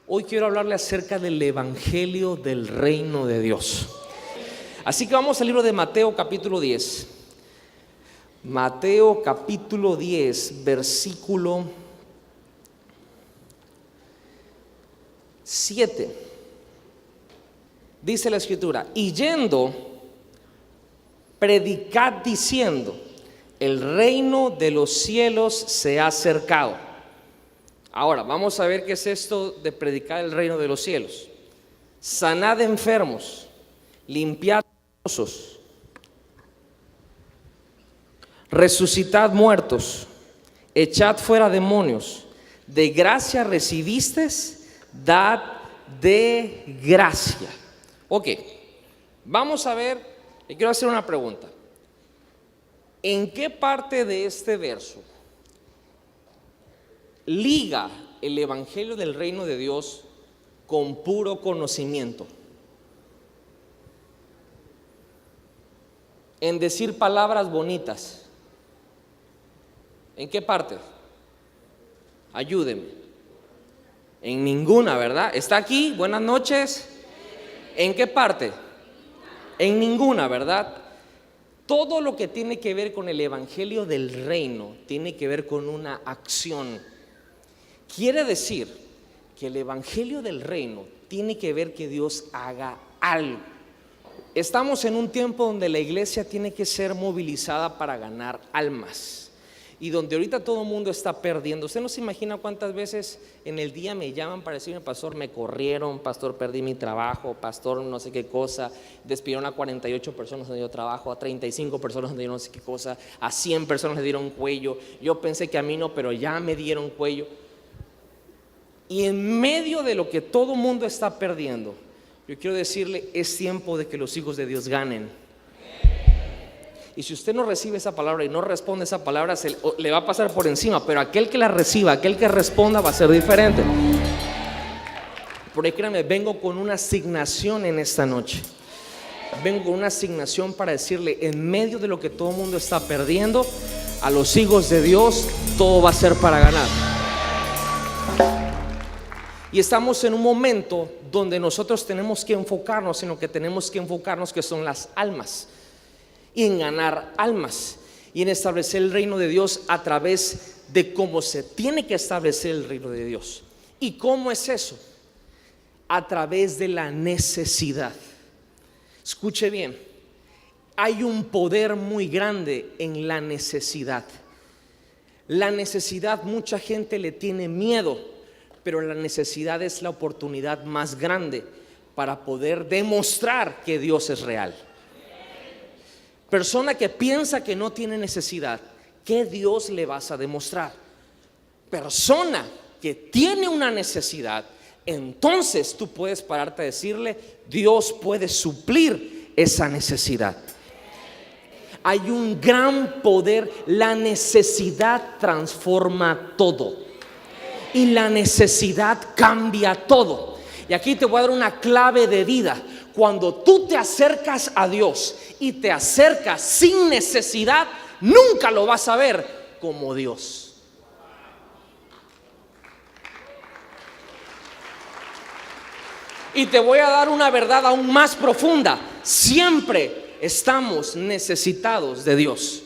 Hoy quiero hablarle acerca del Evangelio del Reino de Dios. Así que vamos al libro de Mateo capítulo 10. Mateo capítulo 10, versículo 7. Dice la escritura: y yendo, predicad diciendo, el reino de los cielos se ha acercado. Ahora, vamos a ver qué es esto de predicar el reino de los cielos. Sanad enfermos, limpiad leprosos, resucitad muertos, echad fuera demonios. De gracia recibisteis, dad de gracia. Ok, vamos a ver, y quiero hacer una pregunta. ¿En qué parte de este verso liga el Evangelio del Reino de Dios con puro conocimiento? En decir palabras bonitas. ¿En qué parte? Ayúdeme. En ninguna, ¿verdad? ¿Está aquí? Buenas noches. ¿En qué parte? En ninguna, ¿verdad? Todo lo que tiene que ver con el Evangelio del Reino tiene que ver con una acción. Quiere decir que el Evangelio del Reino tiene que ver que Dios haga algo. Estamos en un tiempo donde la iglesia tiene que ser movilizada para ganar almas. Y donde ahorita todo el mundo está perdiendo. Usted no se imagina cuántas veces en el día me llaman para decirme: pastor, me corrieron, pastor, perdí mi trabajo, pastor, no sé qué cosa, despidieron a 48 personas donde yo trabajo, a 35 personas donde yo no sé qué cosa, a 100 personas le dieron cuello. Yo pensé que a mí no, pero ya me dieron cuello. Y en medio de lo que todo el mundo está perdiendo, yo quiero decirle: es tiempo de que los hijos de Dios ganen. Y si usted no recibe esa palabra y no responde esa palabra, le va a pasar por encima. Pero aquel que la reciba, aquel que responda, va a ser diferente. Porque créanme, vengo con una asignación en esta noche. Vengo con una asignación para decirle: en medio de lo que todo el mundo está perdiendo, a los hijos de Dios todo va a ser para ganar. Y estamos en un momento donde nosotros tenemos que enfocarnos en lo que tenemos que enfocarnos, que son las almas. Y en ganar almas y en establecer el reino de Dios a través de cómo se tiene que establecer el reino de Dios. ¿Y cómo es eso? A través de la necesidad. Escuche bien, hay un poder muy grande en la necesidad. La necesidad, mucha gente le tiene miedo, pero la necesidad es la oportunidad más grande para poder demostrar que Dios es real. Persona que piensa que no tiene necesidad, ¿qué Dios le vas a demostrar? Persona que tiene una necesidad, entonces tú puedes pararte a decirle: Dios puede suplir esa necesidad. Hay un gran poder. La necesidad transforma todo y la necesidad cambia todo. Y aquí te voy a dar una clave de vida. Cuando tú te acercas a Dios y te acercas sin necesidad, nunca lo vas a ver como Dios. Y te voy a dar una verdad aún más profunda. Siempre estamos necesitados de Dios.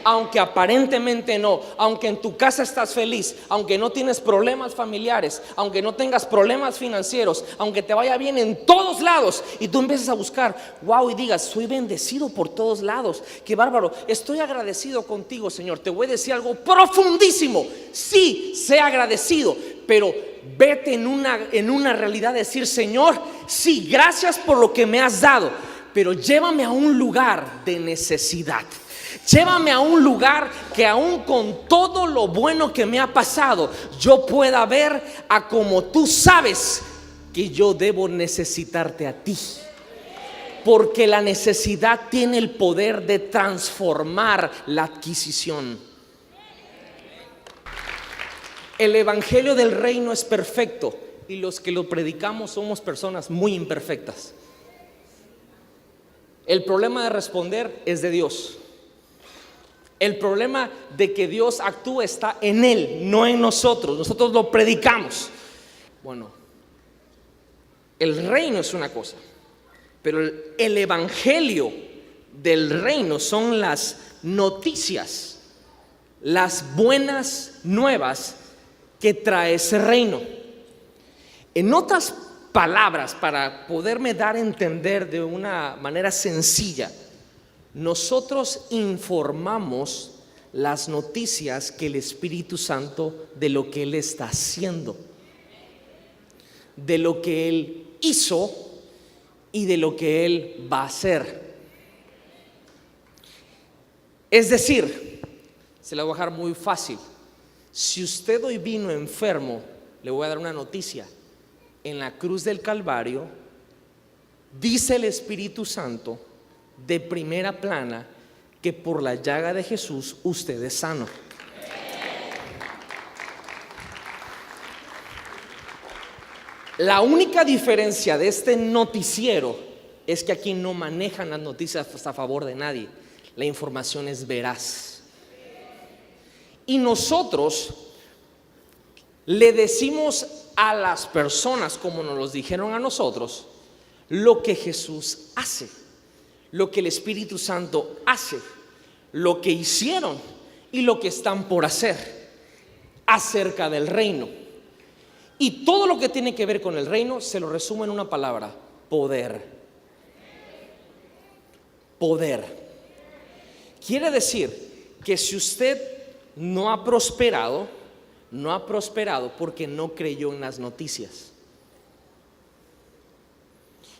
Aunque aparentemente no, aunque en tu casa estás feliz, aunque no tienes problemas familiares, aunque no tengas problemas financieros, aunque te vaya bien en todos lados y tú empieces a buscar, wow, y digas: soy bendecido por todos lados, qué bárbaro, estoy agradecido contigo, Señor. Te voy a decir algo profundísimo: sí, sé agradecido, pero vete en una realidad de decir: Señor, sí, gracias por lo que me has dado, pero llévame a un lugar de necesidad. Llévame a un lugar que aún con todo lo bueno que me ha pasado, yo pueda ver a como tú sabes que yo debo necesitarte a ti. Porque la necesidad tiene el poder de transformar la adquisición. El Evangelio del Reino es perfecto y los que lo predicamos somos personas muy imperfectas. El problema de responder es de Dios. El problema de que Dios actúe está en Él, no en nosotros. Nosotros lo predicamos. Bueno, el reino es una cosa, pero el evangelio del reino son las noticias, las buenas nuevas que trae ese reino. En otras palabras, para poderme dar a entender de una manera sencilla, nosotros informamos las noticias que el Espíritu Santo de lo que Él está haciendo, de lo que Él hizo y de lo que Él va a hacer. Es decir, se la voy a dejar muy fácil. Si usted hoy vino enfermo, le voy a dar una noticia. En la cruz del Calvario, dice el Espíritu Santo de primera plana que por la llaga de Jesús usted es sano. La única diferencia de este noticiero es que aquí no manejan las noticias a favor de nadie. La información es veraz. Y nosotros le decimos a las personas, como nos lo dijeron a nosotros, lo que Jesús hace, lo que el Espíritu Santo hace, lo que hicieron y lo que están por hacer acerca del reino. Y todo lo que tiene que ver con el reino se lo resumo en una palabra: poder. Poder. Quiere decir que si usted no ha prosperado porque no creyó en las noticias.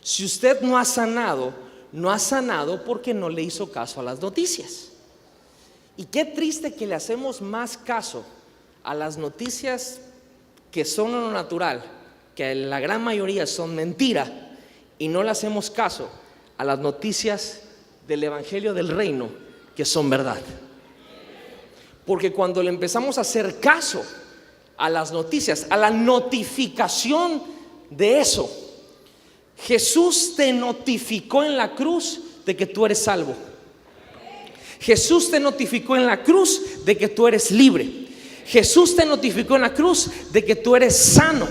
Si usted no ha sanado porque no le hizo caso a las noticias. Y qué triste que le hacemos más caso a las noticias que son lo natural, que la gran mayoría son mentira, y no le hacemos caso a las noticias del Evangelio del Reino, que son verdad. Porque cuando le empezamos a hacer caso a las noticias, a la notificación de eso, Jesús te notificó en la cruz de que tú eres salvo. Jesús te notificó en la cruz de que tú eres libre. Jesús te notificó en la cruz de que tú eres sano.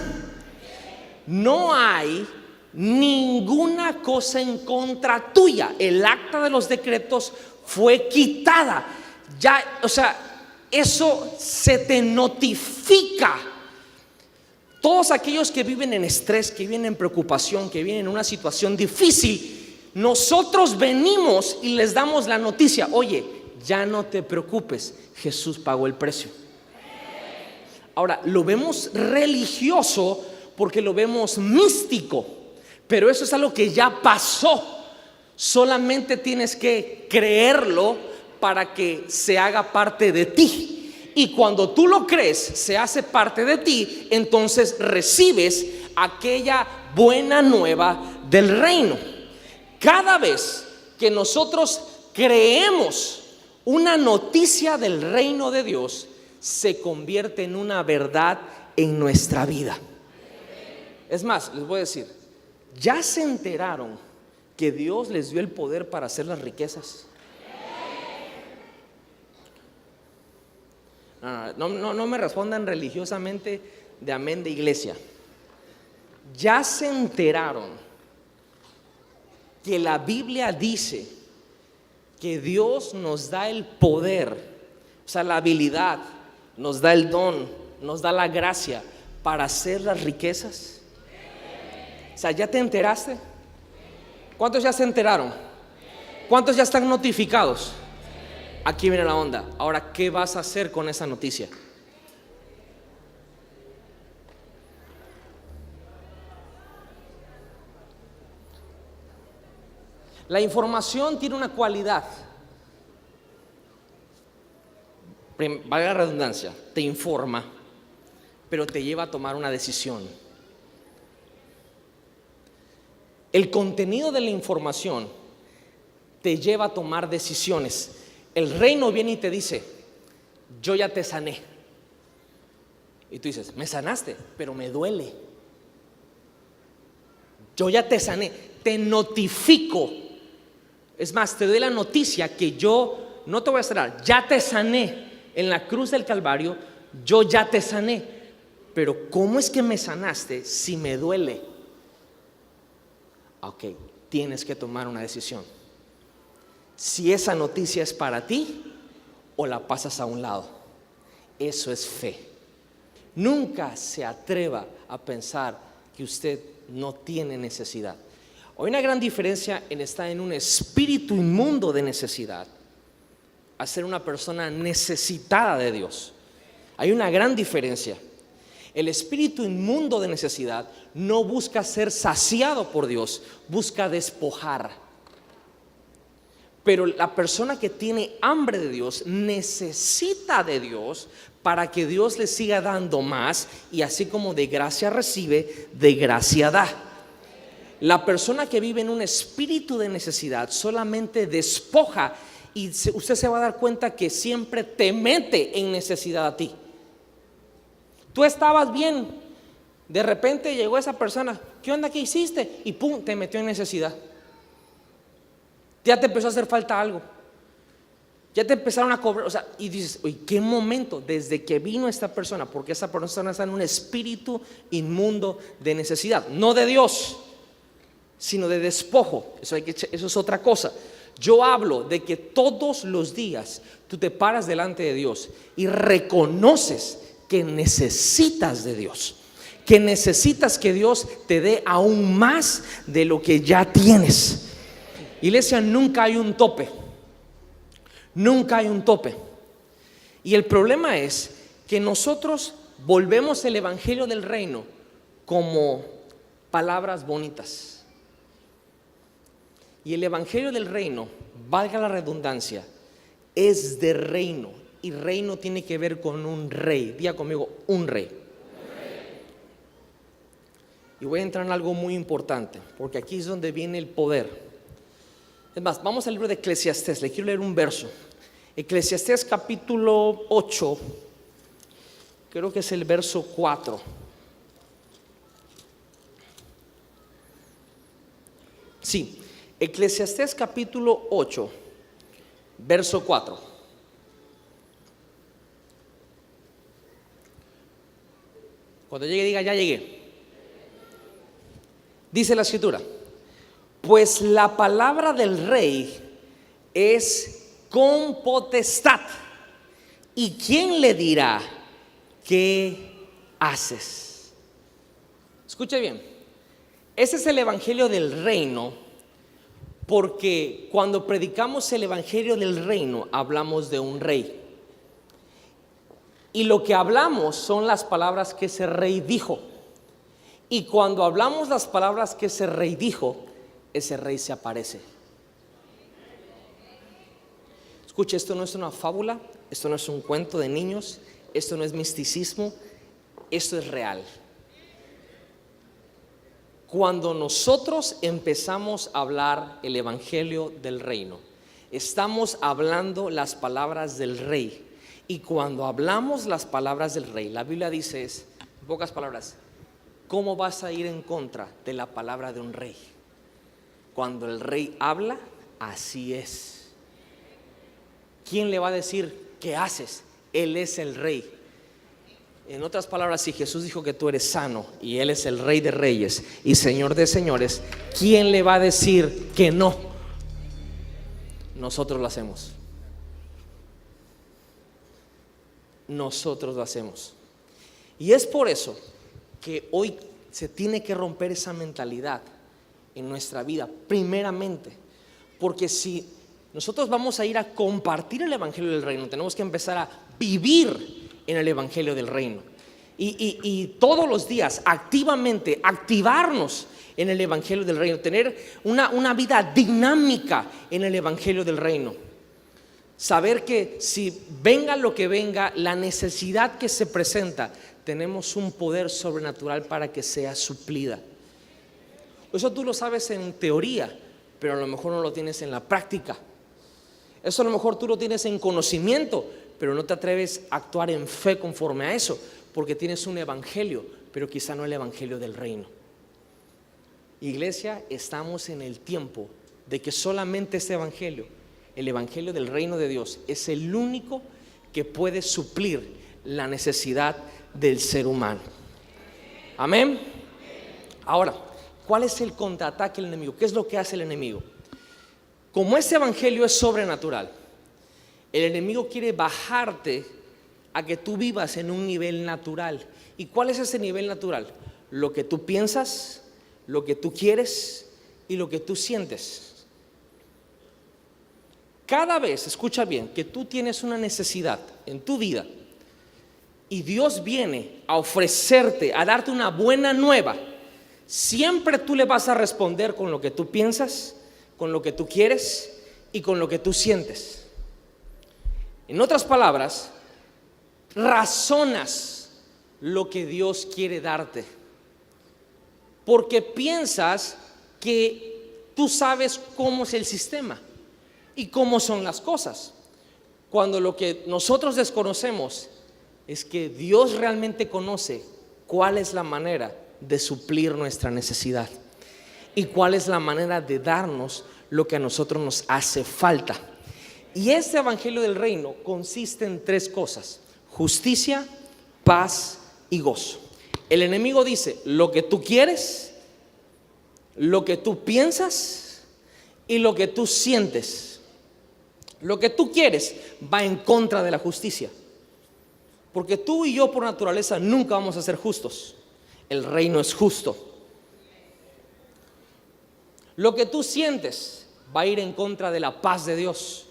No hay ninguna cosa en contra tuya. El acta de los decretos fue quitada. Ya, o sea, eso se te notifica. Todos aquellos que viven en estrés, que viven en preocupación, que viven en una situación difícil, nosotros venimos y les damos la noticia: oye, ya no te preocupes, Jesús pagó el precio. Ahora, lo vemos religioso porque lo vemos místico, pero eso es algo que ya pasó. Solamente tienes que creerlo para que se haga parte de ti. Y cuando tú lo crees, se hace parte de ti, entonces recibes aquella buena nueva del reino. Cada vez que nosotros creemos una noticia del reino de Dios, se convierte en una verdad en nuestra vida. Es más, les voy a decir, ¿ya se enteraron que Dios les dio el poder para hacer las riquezas? No me respondan religiosamente de amén de iglesia. ¿Ya se enteraron que la Biblia dice que Dios nos da el poder, o sea, la habilidad, nos da el don, nos da la gracia para hacer las riquezas? O sea, ¿ya te enteraste? ¿Cuántos ya se enteraron? ¿Cuántos ya están notificados? Aquí viene la onda. Ahora, ¿qué vas a hacer con esa noticia? La información tiene una cualidad. Valga la redundancia, te informa, pero te lleva a tomar una decisión. El contenido de la información te lleva a tomar decisiones. El reino viene y te dice: yo ya te sané. Y tú dices: me sanaste, pero me duele. Yo ya te sané, te notifico. Es más, te doy la noticia que yo no te voy a sanar, ya te sané. En la cruz del Calvario, yo ya te sané. Pero ¿cómo es que me sanaste si me duele? Ok, tienes que tomar una decisión. Si esa noticia es para ti o la pasas a un lado. Eso es fe. Nunca se atreva a pensar que usted no tiene necesidad. Hay una gran diferencia en estar en un espíritu inmundo de necesidad a ser una persona necesitada de Dios. Hay una gran diferencia. El espíritu inmundo de necesidad no busca ser saciado por Dios, busca despojar. Pero la persona que tiene hambre de Dios necesita de Dios para que Dios le siga dando más, y así como de gracia recibe, de gracia da. La persona que vive en un espíritu de necesidad solamente despoja, y usted se va a dar cuenta que siempre te mete en necesidad a ti. Tú estabas bien, de repente llegó esa persona, ¿qué onda? ¿Qué hiciste? Y pum, te metió en necesidad. Ya te empezó a hacer falta algo. Ya te empezaron a cobrar, y dices, oye, ¿qué momento? Desde que vino esta persona, porque esa persona está en un espíritu inmundo de necesidad, no de Dios, sino de despojo. Eso es otra cosa. Yo hablo de que todos los días tú te paras delante de Dios y reconoces que necesitas de Dios, que necesitas que Dios te dé aún más de lo que ya tienes. Iglesia, nunca hay un tope. Nunca hay un tope. Y el problema es que nosotros volvemos el evangelio del reino como palabras bonitas. Y el evangelio del reino, valga la redundancia, es de reino. Y reino tiene que ver con un rey. Diga conmigo, un rey. Y voy a entrar en algo muy importante, porque aquí es donde viene el poder. Es más, vamos al libro de Eclesiastés. Le quiero leer un verso. Eclesiastés capítulo 8, creo que es el verso 4. Sí, Eclesiastés capítulo 8, verso 4. Cuando llegue diga, ya llegué. Dice la escritura: pues la palabra del rey es con potestad, ¿y quién le dirá qué haces? Escuche bien, ese es el evangelio del reino, porque cuando predicamos el evangelio del reino hablamos de un rey, y lo que hablamos son las palabras que ese rey dijo. Y cuando hablamos las palabras que ese rey dijo, ese rey se aparece. Escuche, esto no es una fábula, esto no es un cuento de niños, esto no es misticismo, esto es real. Cuando nosotros empezamos a hablar el evangelio del reino, estamos hablando las palabras del rey. Y cuando hablamos las palabras del rey, la Biblia dice, en pocas palabras, ¿cómo vas a ir en contra de la palabra de un rey? Cuando el rey habla, así es. ¿Quién le va a decir qué haces? Él es el rey. En otras palabras, si Jesús dijo que tú eres sano y Él es el Rey de Reyes y Señor de Señores, ¿quién le va a decir que no? Nosotros lo hacemos. Nosotros lo hacemos. Y es por eso que hoy se tiene que romper esa mentalidad en nuestra vida, primeramente, porque si nosotros vamos a ir a compartir el evangelio del reino, tenemos que empezar a vivir en el evangelio del reino y todos los días activamente activarnos en el evangelio del reino, tener una vida dinámica en el evangelio del reino, saber que si venga lo que venga, la necesidad que se presenta, tenemos un poder sobrenatural para que sea suplida. Eso tú lo sabes en teoría, pero a lo mejor no lo tienes en la práctica. Eso a lo mejor tú lo tienes en conocimiento, pero no te atreves a actuar en fe conforme a eso, porque tienes un evangelio, pero quizá no el evangelio del reino. Iglesia, estamos en el tiempo de que solamente este evangelio, el evangelio del reino de Dios, es el único que puede suplir la necesidad del ser humano. Amén. Ahora, ¿Cuál es el contraataque del enemigo? ¿Qué es lo que hace el enemigo? Como este evangelio es sobrenatural, el enemigo quiere bajarte a que tú vivas en un nivel natural. ¿Y cuál es ese nivel natural? Lo que tú piensas, lo que tú quieres y lo que tú sientes. Cada vez, escucha bien, que tú tienes una necesidad en tu vida y Dios viene a ofrecerte, a darte una buena nueva, siempre tú le vas a responder con lo que tú piensas, con lo que tú quieres y con lo que tú sientes. En otras palabras, razonas lo que Dios quiere darte, porque piensas que tú sabes cómo es el sistema y cómo son las cosas, cuando lo que nosotros desconocemos es que Dios realmente conoce cuál es la manera de suplir nuestra necesidad y cuál es la manera de darnos lo que a nosotros nos hace falta. Y este evangelio del reino consiste en 3 cosas: justicia, paz y gozo. El enemigo dice: lo que tú quieres, lo que tú piensas y lo que tú sientes. Lo que tú quieres va en contra de la justicia, porque tú y yo por naturaleza nunca vamos a ser justos. El reino es justo. Lo que tú sientes va a ir en contra de la paz de Dios,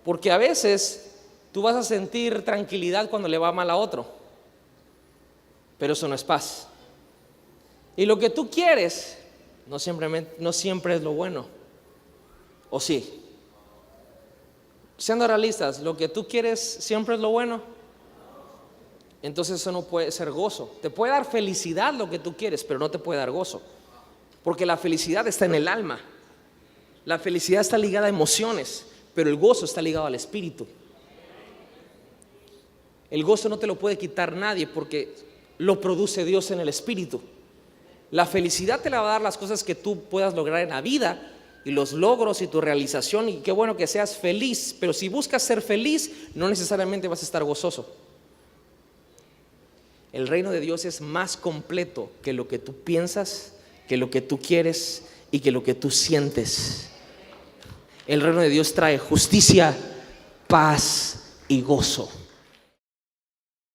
porque a veces tú vas a sentir tranquilidad cuando le va mal a otro, pero eso no es paz. Y lo que tú quieres no siempre es lo bueno, ¿o sí? Siendo realistas, lo que tú quieres siempre es lo bueno. Entonces eso no puede ser gozo. Te puede dar felicidad lo que tú quieres, pero no te puede dar gozo, porque la felicidad está en el alma. La felicidad está ligada a emociones, pero el gozo está ligado al espíritu. El gozo no te lo puede quitar nadie, porque lo produce Dios en el espíritu. La felicidad te la va a dar las cosas que tú puedas lograr en la vida, y los logros y tu realización, y qué bueno que seas feliz, pero si buscas ser feliz, no necesariamente vas a estar gozoso. El reino de Dios es más completo que lo que tú piensas, que lo que tú quieres y que lo que tú sientes. El reino de Dios trae justicia, paz y gozo.